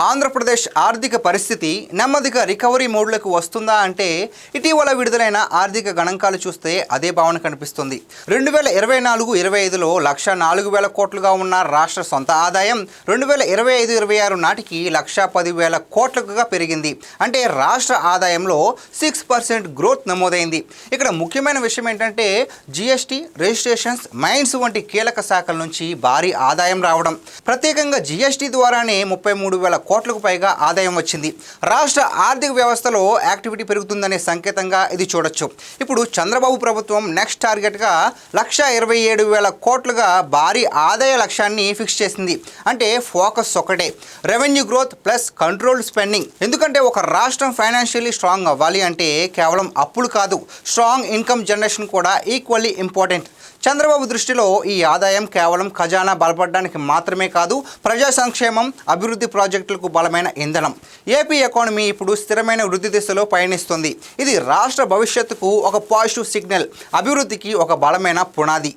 ఆంధ్రప్రదేశ్ ఆర్థిక పరిస్థితి నెమ్మదిగా రికవరీ మోడ్లోకి వస్తుందా అంటే ఇటీవల విడుదలైన ఆర్థిక గణాంకాలు చూస్తే అదే భావన కనిపిస్తుంది. 2024-25లో 1,04,000 కోట్లుగా ఉన్న రాష్ట్ర సొంత ఆదాయం 2025-26 నాటికి 1,10,000 కోట్లుగా పెరిగింది. అంటే రాష్ట్ర ఆదాయంలో 6% గ్రోత్ నమోదైంది. ఇక్కడ ముఖ్యమైన విషయం ఏంటంటే జిఎస్టీ, రిజిస్ట్రేషన్స్, మైన్స్ వంటి కీలక శాఖల నుంచి భారీ ఆదాయం రావడం. ప్రత్యేకంగా జిఎస్టీ ద్వారానే 33,000 కోట్లకు పైగా ఆదాయం వచ్చింది. రాష్ట్ర ఆర్థిక వ్యవస్థలో యాక్టివిటీ పెరుగుతుందనే సంకేతంగా ఇది చూడొచ్చు. ఇప్పుడు చంద్రబాబు ప్రభుత్వం నెక్స్ట్ టార్గెట్గా 1,27,000 కోట్లుగా భారీ ఆదాయ లక్ష్యాన్ని ఫిక్స్ చేసింది. అంటే ఫోకస్ ఒకటే, revenue growth plus controlled spending. ఎందుకంటే ఒక రాష్ట్రం ఫైనాన్షియల్లీ స్ట్రాంగ్ అవ్వాలి అంటే కేవలం అప్పులు కాదు, స్ట్రాంగ్ ఇన్కమ్ జనరేషన్ కూడా ఈక్వల్లీ ఇంపార్టెంట్. చంద్రబాబు దృష్టిలో ఈ ఆదాయం కేవలం ఖజానా బలపడడానికి మాత్రమే కాదు, ప్రజా సంక్షేమం, అభివృద్ధి ప్రాజెక్టులకు బలమైన ఇంధనం. ఏపీ ఎకానమీ ఇప్పుడు స్థిరమైన వృద్ధి దిశలో పయనిస్తుంది. ఇది రాష్ట్ర భవిష్యత్తుకు ఒక పాజిటివ్ సిగ్నల్, అభివృద్ధికి ఒక బలమైన పునాది.